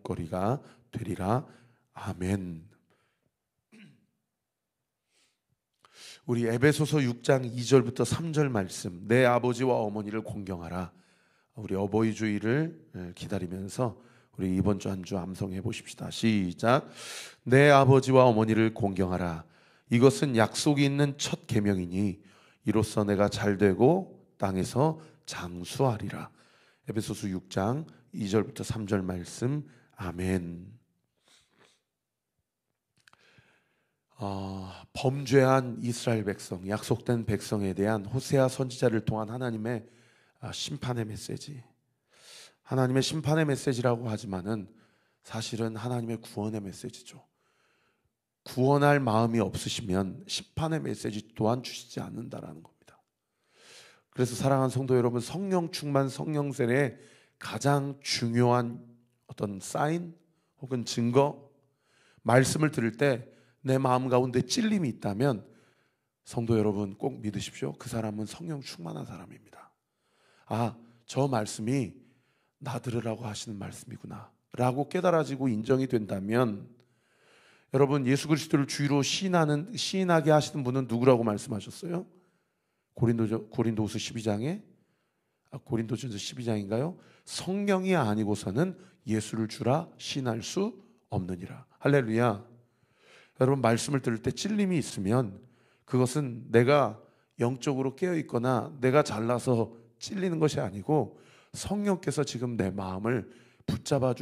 먹거리가 되리라. 아멘. 우리 에베소서 6장 2절부터 3절 말씀, 내 아버지와 어머니를 공경하라. 우리 어버이 주일을 기다리면서 우리 이번 주 한 주 암송해 보십시다. 시작. 내 아버지와 어머니를 공경하라. 이것은 약속이 있는 첫 계명이니 이로써 내가 잘되고 땅에서 장수하리라. 에베소서 6장 2절부터 3절 말씀. 아멘. 범죄한 이스라엘 백성, 약속된 백성에 대한 호세아 선지자를 통한 하나님의 심판의 메시지. 하나님의 심판의 메시지라고 하지만은 사실은 하나님의 구원의 메시지죠. 구원할 마음이 없으시면 심판의 메시지 또한 주시지 않는다라는 겁니다. 그래서 사랑하는 성도 여러분, 성령 충만, 성령 세례의 가장 중요한 어떤 사인 혹은 증거, 말씀을 들을 때 내 마음 가운데 찔림이 있다면 성도 여러분 꼭 믿으십시오. 그 사람은 성령 충만한 사람입니다. 저 말씀이 나 들으라고 하시는 말씀이구나 라고 깨달아지고 인정이 된다면, 여러분 예수 그리스도를 주로 시인하게 하시는 분은 누구라고 말씀하셨어요? 고린도후서 12장에 고린도전서 12장인가요? 성령이 아니고서는 예수를 주라 시인할 수 없느니라. 할렐루야. 여러분 말씀을 들을 때 찔림이 있으면 그것은 내가 영적으로 깨어있거나 내가 잘나서 찔리는 것이 아니고 성령께서 지금 내 마음을 붙잡아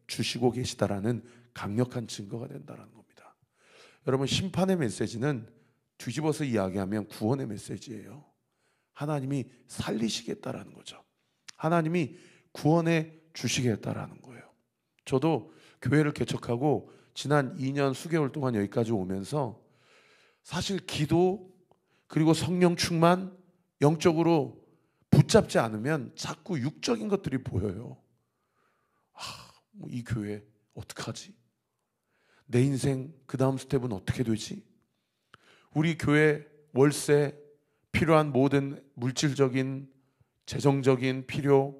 주시고 계시다라는 강력한 증거가 된다는 겁니다. 여러분 심판의 메시지는 뒤집어서 이야기하면 구원의 메시지예요. 하나님이 살리시겠다라는 거죠. 하나님이 구원해 주시겠다라는 거예요. 저도 교회를 개척하고 지난 2년 수개월 동안 여기까지 오면서 사실 기도 그리고 성령 충만, 영적으로 붙잡지 않으면 자꾸 육적인 것들이 보여요. 이 교회 어떡하지? 내 인생 그 다음 스텝은 어떻게 되지? 우리 교회 월세, 필요한 모든 물질적인, 재정적인 필요,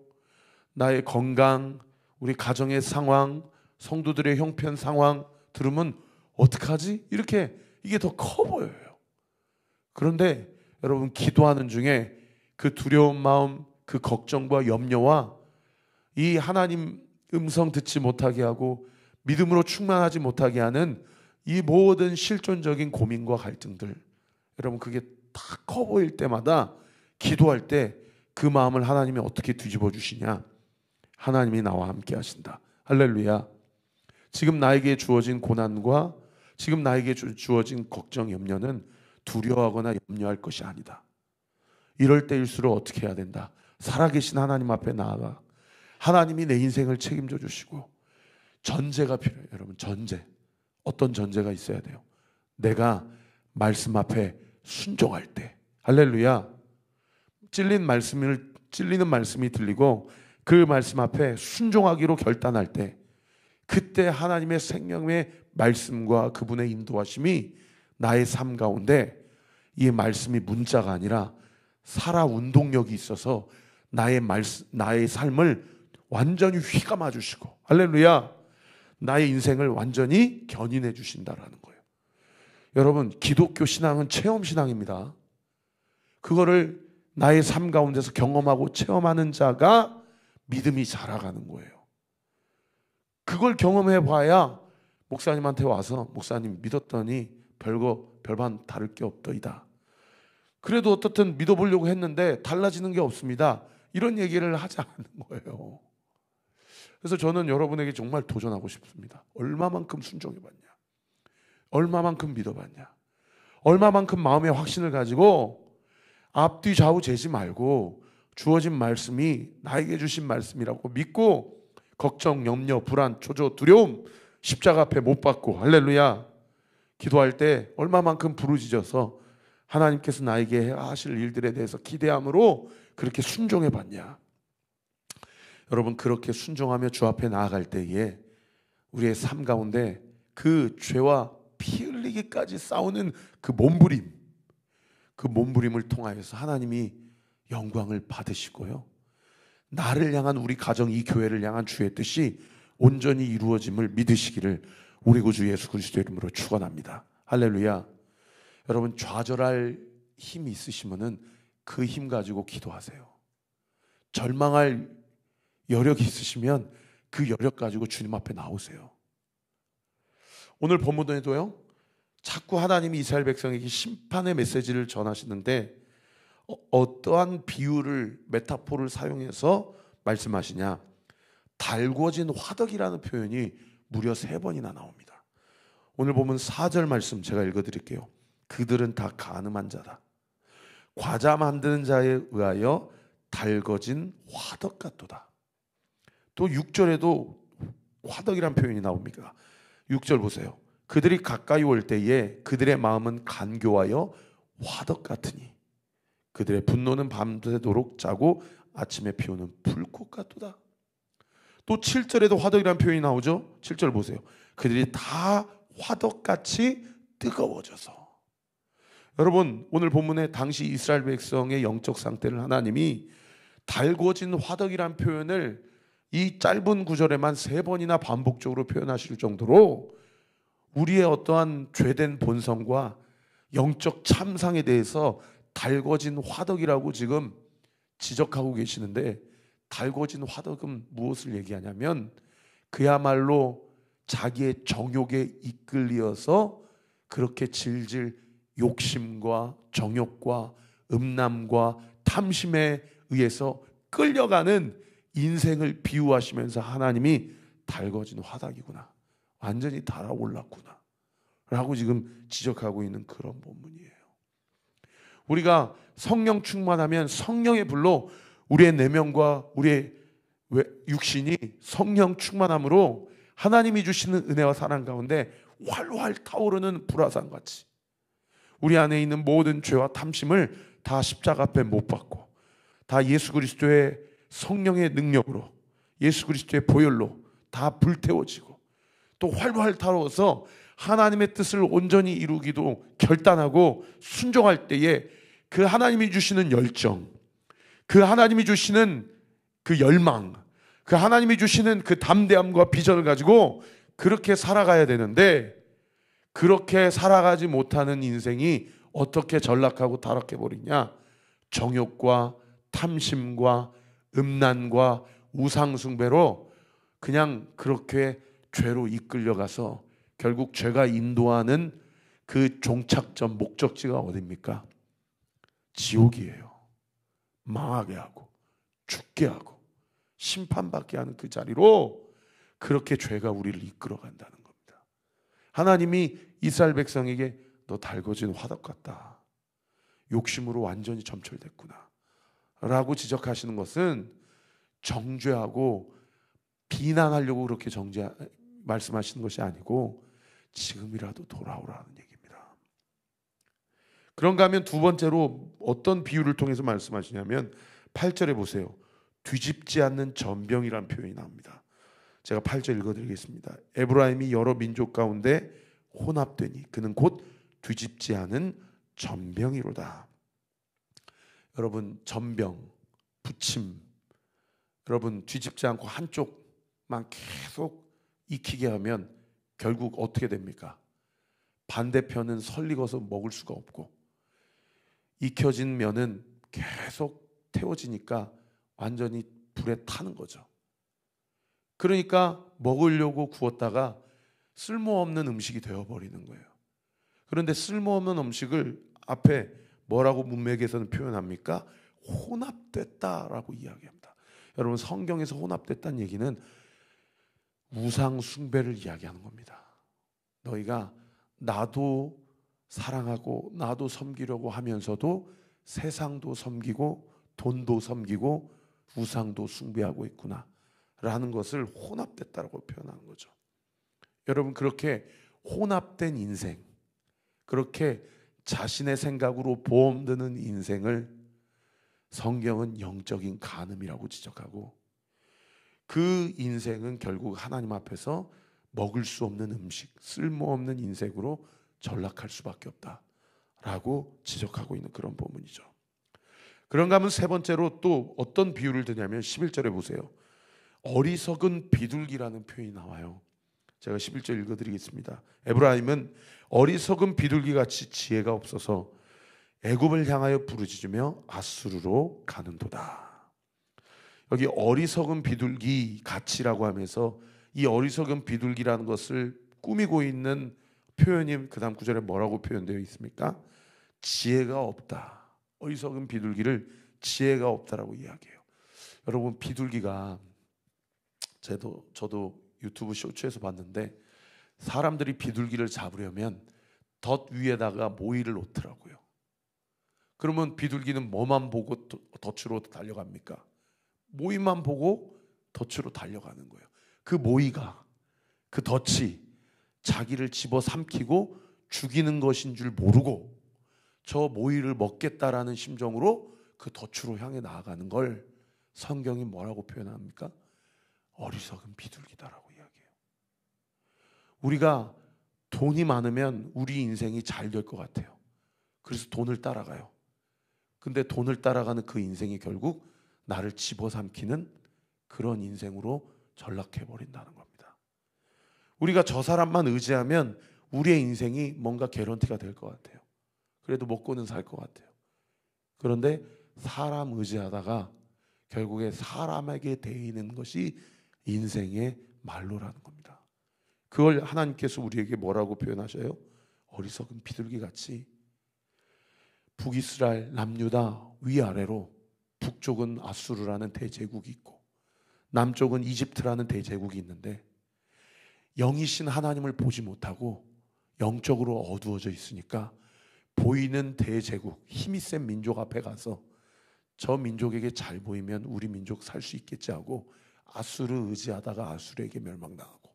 나의 건강, 우리 가정의 상황, 성도들의 형편 상황 들으면 어떡하지? 이렇게 이게 더 커 보여요. 그런데 여러분 기도하는 중에 그 두려운 마음, 그 걱정과 염려와 이 하나님 음성 듣지 못하게 하고 믿음으로 충만하지 못하게 하는 이 모든 실존적인 고민과 갈등들, 여러분 그게 다 커 보일 때마다 기도할 때 그 마음을 하나님이 어떻게 뒤집어 주시냐? 하나님이 나와 함께 하신다. 할렐루야. 지금 나에게 주어진 고난과 지금 나에게 주어진 걱정, 염려는 두려워하거나 염려할 것이 아니다. 이럴 때일수록 어떻게 해야 된다? 살아계신 하나님 앞에 나아가 하나님이 내 인생을 책임져 주시고 전제가 필요해요. 여러분 전제. 어떤 전제가 있어야 돼요? 내가 말씀 앞에 순종할 때. 할렐루야. 찔리는 말씀이 들리고 그 말씀 앞에 순종하기로 결단할 때, 그때 하나님의 생명의 말씀과 그분의 인도하심이 나의 삶 가운데, 이 말씀이 문자가 아니라 살아 운동력이 있어서 나의 삶을 완전히 휘감아 주시고, 할렐루야, 나의 인생을 완전히 견인해 주신다라는 거예요. 여러분 기독교 신앙은 체험 신앙입니다. 그거를 나의 삶 가운데서 경험하고 체험하는 자가 믿음이 자라가는 거예요. 그걸 경험해 봐야 목사님한테 와서 목사님 믿었더니 별반 다를 게 없더이다. 그래도 어떻든 믿어보려고 했는데 달라지는 게 없습니다. 이런 얘기를 하지 않는 거예요. 그래서 저는 여러분에게 정말 도전하고 싶습니다. 얼마만큼 순종해봤냐? 얼마만큼 믿어봤냐? 얼마만큼 마음의 확신을 가지고 앞뒤 좌우 재지 말고 주어진 말씀이 나에게 주신 말씀이라고 믿고 걱정, 염려, 불안, 초조, 두려움 십자가 앞에 못 박고, 할렐루야, 기도할 때 얼마만큼 부르짖어서 하나님께서 나에게 하실 일들에 대해서 기대함으로 그렇게 순종해 봤냐? 여러분 그렇게 순종하며 주 앞에 나아갈 때에 우리의 삶 가운데 그 죄와 피 흘리기까지 싸우는 그 몸부림을 통하여서 하나님이 영광을 받으시고요, 나를 향한, 우리 가정, 이 교회를 향한 주의 뜻이 온전히 이루어짐을 믿으시기를 우리 구주 예수 그리스도 이름으로 축원합니다. 할렐루야. 여러분, 좌절할 힘이 있으시면은 그 힘 가지고 기도하세요. 절망할 여력이 있으시면 그 여력 가지고 주님 앞에 나오세요. 오늘 본문에도요, 자꾸 하나님이 이스라엘 백성에게 심판의 메시지를 전하시는데 어떠한 비유를, 메타포를 사용해서 말씀하시냐? 달궈진 화덕이라는 표현이 무려 3번이나 나옵니다. 오늘 보면 4절 말씀 제가 읽어드릴게요. 그들은 다 간음한 자다. 과자 만드는 자에 의하여 달궈진 화덕 같도다. 또 6절에도 화덕이란 표현이 나옵니다. 6절 보세요. 그들이 가까이 올 때에 그들의 마음은 간교하여 화덕 같으니 그들의 분노는 밤새도록 짜고 아침에 피우는 불꽃 같도다. 또 7절에도 화덕이라는 표현이 나오죠. 7절 보세요. 그들이 다 화덕같이 뜨거워져서. 여러분, 오늘 본문에 당시 이스라엘 백성의 영적 상태를 하나님이 달궈진 화덕이란 표현을 이 짧은 구절에만 3번이나 반복적으로 표현하실 정도로 우리의 어떠한 죄된 본성과 영적 참상에 대해서 달궈진 화덕이라고 지금 지적하고 계시는데, 달궈진 화덕은 무엇을 얘기하냐면 그야말로 자기의 정욕에 이끌려서 그렇게 질질 욕심과 정욕과 음란과 탐심에 의해서 끌려가는 인생을 비유하시면서 하나님이 달궈진 화덕이구나, 완전히 달아올랐구나 라고 지금 지적하고 있는 그런 본문이에요. 우리가 성령 충만하면 성령의 불로 우리의 내면과 우리의 육신이 성령 충만함으로 하나님이 주시는 은혜와 사랑 가운데 활활 타오르는 불화산같이 우리 안에 있는 모든 죄와 탐심을 다 십자가 앞에 못 박고 다 예수 그리스도의 성령의 능력으로, 예수 그리스도의 보혈로 다 불태워지고 또 활활 타오르서 하나님의 뜻을 온전히 이루기도 결단하고 순종할 때에 그 하나님이 주시는 열정, 그 하나님이 주시는 그 열망, 그 하나님이 주시는 그 담대함과 비전을 가지고 그렇게 살아가야 되는데, 그렇게 살아가지 못하는 인생이 어떻게 전락하고 타락해 버리냐? 정욕과 탐심과 음란과 우상숭배로 그냥 그렇게 죄로 이끌려가서 결국 죄가 인도하는 그 종착점, 목적지가 어디입니까? 지옥이에요. 망하게 하고 죽게 하고 심판받게 하는 그 자리로 그렇게 죄가 우리를 이끌어 간다는 겁니다. 하나님이 이스라엘 백성에게 너 달궈진 화덕 같다, 욕심으로 완전히 점철됐구나 라고 지적하시는 것은 정죄하고 비난하려고 그렇게 말씀하시는 것이 아니고 지금이라도 돌아오라는 얘기입니다. 그런가 하면 두 번째로 어떤 비유를 통해서 말씀하시냐면 8절에 보세요. 뒤집지 않는 전병이라는 표현이 나옵니다. 제가 8절 읽어드리겠습니다. 에브라임이 여러 민족 가운데 혼합되니 그는 곧 뒤집지 않은 전병이로다. 여러분, 전병, 부침, 여러분 뒤집지 않고 한쪽만 계속 익히게 하면 결국 어떻게 됩니까? 반대편은 설익어서 먹을 수가 없고 익혀진 면은 계속 태워지니까 완전히 불에 타는 거죠. 그러니까 먹으려고 구웠다가 쓸모없는 음식이 되어버리는 거예요. 그런데 쓸모없는 음식을 앞에 뭐라고 문맥에서는 표현합니까? 혼합됐다라고 이야기합니다. 여러분, 성경에서 혼합됐다는 얘기는 우상 숭배를 이야기하는 겁니다. 너희가 나도 사랑하고 나도 섬기려고 하면서도 세상도 섬기고 돈도 섬기고 우상도 숭배하고 있구나 라는 것을 혼합됐다라고 표현하는 거죠. 여러분, 그렇게 혼합된 인생, 그렇게 자신의 생각으로 보험드는 인생을 성경은 영적인 간음이라고 지적하고, 그 인생은 결국 하나님 앞에서 먹을 수 없는 음식, 쓸모없는 인생으로 전락할 수밖에 없다라고 지적하고 있는 그런 본문이죠. 그런가 하면 세 번째로 또 어떤 비유를 드냐면 11절에 보세요. 어리석은 비둘기라는 표현이 나와요. 제가 11절 읽어드리겠습니다. 에브라임은 어리석은 비둘기같이 지혜가 없어서 애굽을 향하여 부르짖으며 아수르로 가는도다. 여기 어리석은 비둘기 같이라고 하면서 이 어리석은 비둘기라는 것을 꾸미고 있는 표현이 그 다음 구절에 뭐라고 표현되어 있습니까? 지혜가 없다. 어리석은 비둘기를 지혜가 없다라고 이야기해요. 여러분, 비둘기가 저도 유튜브 쇼츠에서 봤는데 사람들이 비둘기를 잡으려면 덫 위에다가 모이를 놓더라고요. 그러면 비둘기는 뭐만 보고 덫으로 달려갑니까? 모이만 보고 덫으로 달려가는 거예요. 그 모이가, 그 덫이 자기를 집어삼키고 죽이는 것인 줄 모르고 저 모이를 먹겠다라는 심정으로 그 덫으로 향해 나아가는 걸 성경이 뭐라고 표현합니까? 어리석은 비둘기다라고 이야기해요. 우리가 돈이 많으면 우리 인생이 잘 될 것 같아요. 그래서 돈을 따라가요. 근데 돈을 따라가는 그 인생이 결국 나를 집어삼키는 그런 인생으로 전락해버린다는 겁니다. 우리가 저 사람만 의지하면 우리의 인생이 뭔가 개런티가 될 것 같아요. 그래도 먹고는 살 것 같아요. 그런데 사람 의지하다가 결국에 사람에게 대이는 것이 인생의 말로라는 겁니다. 그걸 하나님께서 우리에게 뭐라고 표현하셔요? 어리석은 비둘기같이. 북이스라엘, 남유다 위아래로 북쪽은 아수르라는 대제국이 있고 남쪽은 이집트라는 대제국이 있는데 영이신 하나님을 보지 못하고 영적으로 어두워져 있으니까 보이는 대제국, 힘이 센 민족 앞에 가서 저 민족에게 잘 보이면 우리 민족 살 수 있겠지 하고 아수르 의지하다가 아수르에게 멸망당하고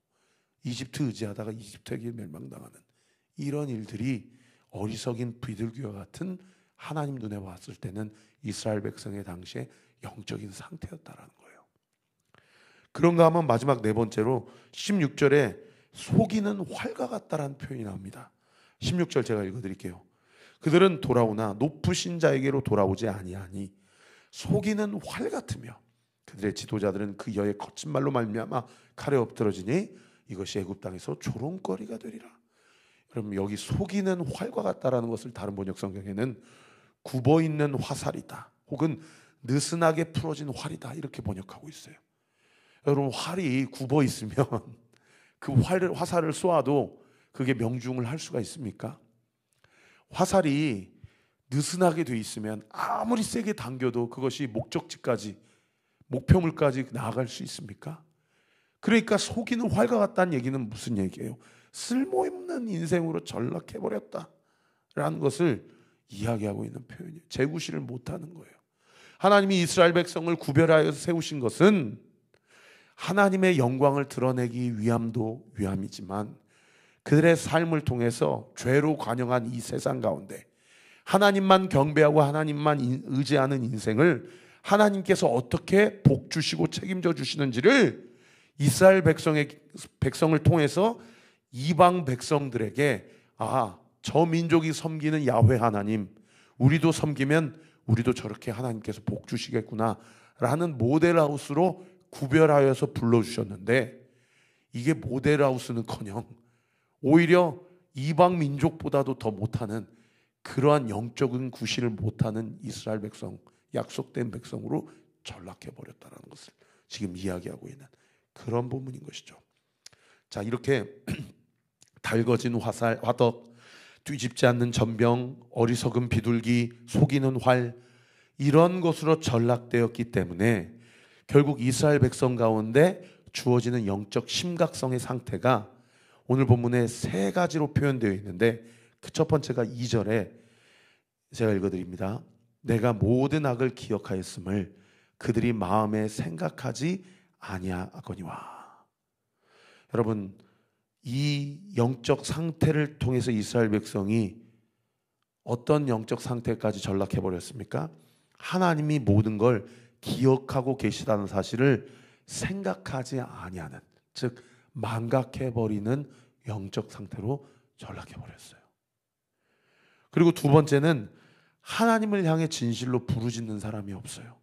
이집트 의지하다가 이집트에게 멸망당하는 이런 일들이 어리석인 비둘기와 같은 하나님 눈에 봤을 때는 이스라엘 백성의 당시에 영적인 상태였다라는 거예요. 그런가 하면 마지막 네 번째로 16절에 속이는 활과 같다라는 표현이 나옵니다. 16절 제가 읽어드릴게요. 그들은 돌아오나 높으신 자에게로 돌아오지 아니하니 속이는 활 같으며 그들의 지도자들은 그 여의 거친 말로 말미암아 칼에 엎드러지니 이것이 애굽 땅에서 조롱거리가 되리라. 그럼 여기 속이는 활과 같다라는 것을 다른 번역 성경에는 굽어 있는 화살이다 혹은 느슨하게 풀어진 활이다 이렇게 번역하고 있어요. 여러분, 활이 굽어 있으면 그 화살을 쏘아도 그게 명중을 할 수가 있습니까? 화살이 느슨하게 돼 있으면 아무리 세게 당겨도 그것이 목적지까지 목표물까지 나아갈 수 있습니까? 그러니까 속이는 활과 같다는 얘기는 무슨 얘기예요? 쓸모없는 인생으로 전락해버렸다라는 것을 이야기하고 있는 표현이에요. 재구실을 못하는 거예요. 하나님이 이스라엘 백성을 구별하여 세우신 것은 하나님의 영광을 드러내기 위함도 위함이지만 그들의 삶을 통해서 죄로 관영한 이 세상 가운데 하나님만 경배하고 하나님만 의지하는 인생을 하나님께서 어떻게 복 주시고 책임져 주시는지를 이스라엘 백성을 통해서 이방 백성들에게 저 민족이 섬기는 야훼 하나님, 우리도 섬기면 우리도 저렇게 하나님께서 복 주시겠구나 라는 모델하우스로 구별하여서 불러주셨는데 이게 모델하우스는커녕 오히려 이방 민족보다도 더 못하는 그러한 영적인 구실을 못하는 이스라엘 백성, 약속된 백성으로 전락해버렸다는 것을 지금 이야기하고 있는 그런 부분인 것이죠. 자, 이렇게 달궈진 화덕, 뒤집지 않는 전병, 어리석은 비둘기, 속이는 활 이런 것으로 전락되었기 때문에 결국 이스라엘 백성 가운데 주어지는 영적 심각성의 상태가 오늘 본문에 세 가지로 표현되어 있는데 그 첫 번째가 2절에 제가 읽어드립니다. 내가 모든 악을 기억하였음을 그들이 마음에 생각하지 아니하거니와. 여러분, 이 영적 상태를 통해서 이스라엘 백성이 어떤 영적 상태까지 전락해버렸습니까? 하나님이 모든 걸 기억하고 계시다는 사실을 생각하지 아니하는, 즉 망각해버리는 영적 상태로 전락해버렸어요. 그리고 두 번째는 하나님을 향해 진실로 부르짖는 사람이 없어요.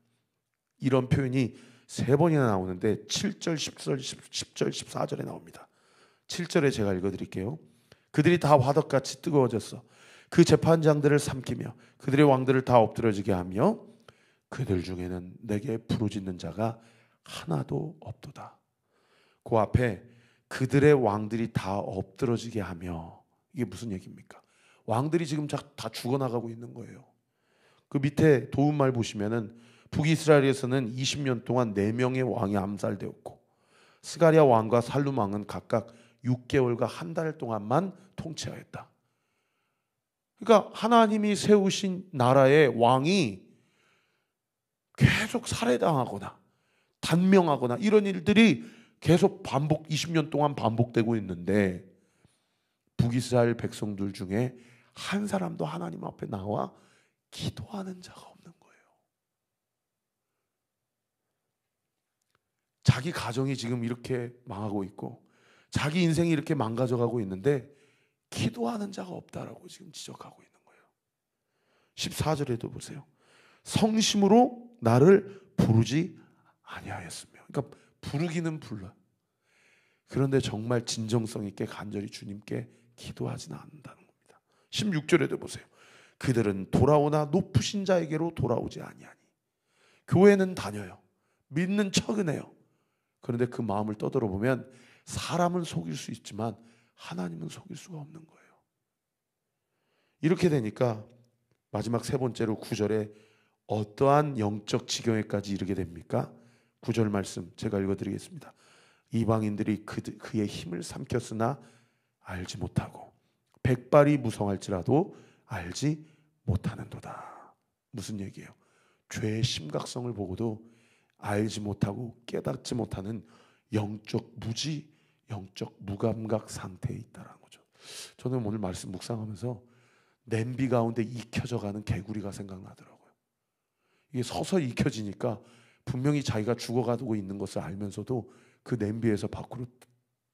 이런 표현이 세 번이나 나오는데 7절, 10절, 10절, 14절에 나옵니다. 7절에 제가 읽어드릴게요. 그들이 다 화덕같이 뜨거워졌어. 그 재판장들을 삼키며 그들의 왕들을 다 엎드러지게 하며 그들 중에는 내게 부르짖는 자가 하나도 없도다. 그 앞에 그들의 왕들이 다 엎드러지게 하며, 이게 무슨 얘기입니까? 왕들이 지금 다 죽어나가고 있는 거예요. 그 밑에 도움말 보시면은 북이스라엘에서는 20년 동안 4명의 왕이 암살되었고 스가랴 왕과 살룸 왕은 각각 6개월과 한 달 동안만 통치하였다. 그러니까 하나님이 세우신 나라의 왕이 계속 살해당하거나 단명하거나 이런 일들이 계속 20년 동안 반복되고 있는데 북이스라엘 백성들 중에 한 사람도 하나님 앞에 나와 기도하는 자가 없는 거예요. 자기 가정이 지금 이렇게 망하고 있고 자기 인생이 이렇게 망가져가고 있는데 기도하는 자가 없다라고 지금 지적하고 있는 거예요. 14절에도 보세요. 성심으로 나를 부르지 아니하였으며, 그러니까 부르기는 불러. 그런데 정말 진정성 있게 간절히 주님께 기도하지는 않는다는 겁니다. 16절에도 보세요. 그들은 돌아오나 높으신 자에게로 돌아오지 아니하니. 교회는 다녀요. 믿는 척은 해요. 그런데 그 마음을 떠들어보면 사람은 속일 수 있지만 하나님은 속일 수가 없는 거예요. 이렇게 되니까 마지막 세 번째로 9절에 어떠한 영적 지경에까지 이르게 됩니까? 9절 말씀 제가 읽어드리겠습니다. 이방인들이 그의 힘을 삼켰으나 알지 못하고 백발이 무성할지라도 알지 못하는도다. 무슨 얘기예요? 죄의 심각성을 보고도 알지 못하고 깨닫지 못하는 영적 무지, 영적 무감각 상태에 있다는 거죠. 저는 오늘 말씀 묵상하면서 냄비 가운데 익혀져가는 개구리가 생각나더라고요. 이게 서서히 익혀지니까 분명히 자기가 죽어가고 있는 것을 알면서도 그 냄비에서 밖으로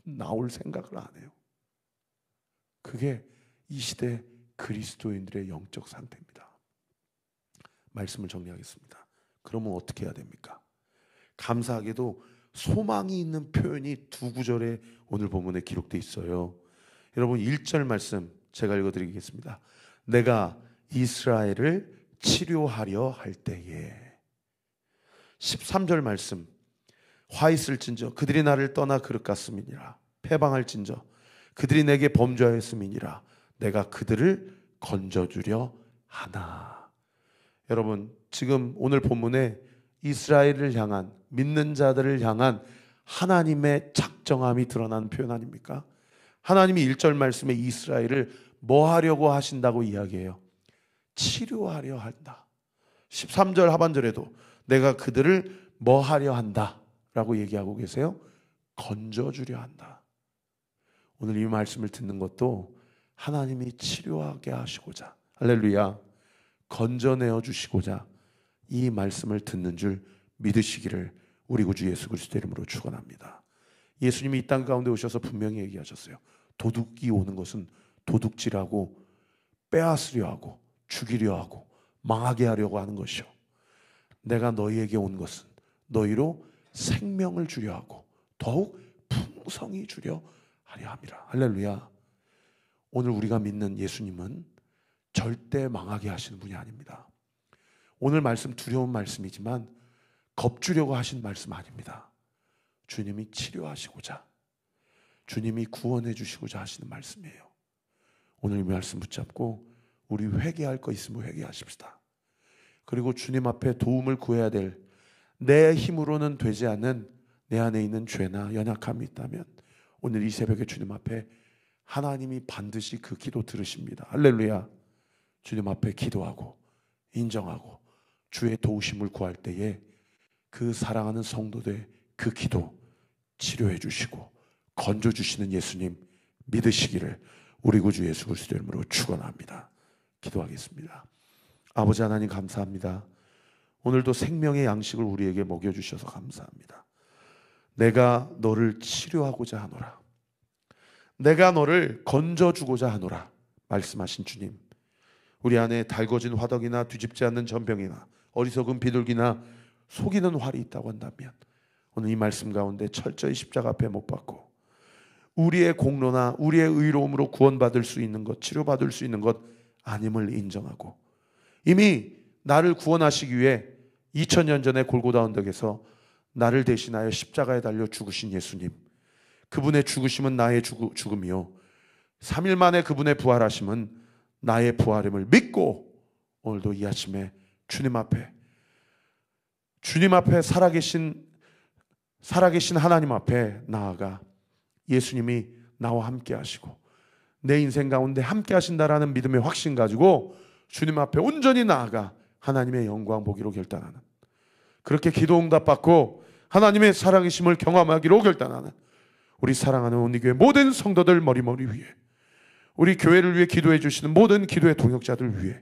나올 생각을 안 해요. 그게 이 시대 그리스도인들의 영적 상태입니다. 말씀을 정리하겠습니다. 그러면 어떻게 해야 됩니까? 감사하게도 소망이 있는 표현이 두 구절에 오늘 본문에 기록되어 있어요. 여러분 1절 말씀 제가 읽어드리겠습니다. 내가 이스라엘을 치료하려 할 때에. 13절 말씀 화 있을진저 그들이 나를 떠나 그릇 같음이니라. 패방할진저 그들이 내게 범죄하였음이니라. 내가 그들을 건져주려 하나. 여러분 지금 오늘 본문에 이스라엘을 향한 믿는 자들을 향한 하나님의 작정함이 드러난 표현 아닙니까? 하나님이 1절 말씀에 이스라엘을 뭐 하려고 하신다고 이야기해요? 치료하려 한다. 13절 하반절에도 내가 그들을 뭐 하려 한다 라고 얘기하고 계세요? 건져주려 한다. 오늘 이 말씀을 듣는 것도 하나님이 치료하게 하시고자, 할렐루야, 건져내어 주시고자 이 말씀을 듣는 줄 믿으시기를 우리 구주 예수 그리스도 이름으로 축원합니다. 예수님이 이 땅 가운데 오셔서 분명히 얘기하셨어요. 도둑이 오는 것은 도둑질하고 빼앗으려 하고 죽이려 하고 망하게 하려고 하는 것이요, 내가 너희에게 온 것은 너희로 생명을 주려 하고 더욱 풍성히 주려 하려 함이라. 할렐루야. 오늘 우리가 믿는 예수님은 절대 망하게 하시는 분이 아닙니다. 오늘 말씀 두려운 말씀이지만 겁주려고 하신 말씀 아닙니다. 주님이 치료하시고자, 주님이 구원해 주시고자 하시는 말씀이에요. 오늘 이 말씀 붙잡고 우리 회개할 거 있으면 회개하십시다. 그리고 주님 앞에 도움을 구해야 될 내 힘으로는 되지 않는 내 안에 있는 죄나 연약함이 있다면 오늘 이 새벽에 주님 앞에 하나님이 반드시 그 기도 들으십니다. 할렐루야. 주님 앞에 기도하고 인정하고 주의 도우심을 구할 때에 그 사랑하는 성도들 그 기도 치료해 주시고 건져 주시는 예수님 믿으시기를 우리 구주 예수 그리스도 이름으로 축원합니다. 기도하겠습니다. 아버지 하나님 감사합니다. 오늘도 생명의 양식을 우리에게 먹여주셔서 감사합니다. 내가 너를 치료하고자 하노라, 내가 너를 건져주고자 하노라 말씀하신 주님, 우리 안에 달궈진 화덕이나 뒤집지 않는 전병이나 어리석은 비둘기나 속이는 활이 있다고 한다면 오늘 이 말씀 가운데 철저히 십자가 앞에 못 박고 우리의 공로나 우리의 의로움으로 구원받을 수 있는 것, 치료받을 수 있는 것 아님을 인정하고 이미 나를 구원하시기 위해 2000년 전에 골고다 언덕에서 나를 대신하여 십자가에 달려 죽으신 예수님, 그분의 죽으심은 나의 죽음이요 3일 만에 그분의 부활하심은 나의 부활임을 믿고 오늘도 이 아침에 주님 앞에 살아계신 하나님 앞에 나아가 예수님이 나와 함께 하시고 내 인생 가운데 함께 하신다라는 믿음의 확신 가지고 주님 앞에 온전히 나아가 하나님의 영광 보기로 결단하는, 그렇게 기도 응답 받고 하나님의 살아계심을 경험하기로 결단하는 우리 사랑하는 온리교회 모든 성도들 머리머리 위에, 우리 교회를 위해 기도해 주시는 모든 기도의 동역자들 위해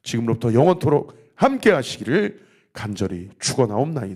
지금부터 영원토록 함께 하시기를 간절히 축원하옵나이다.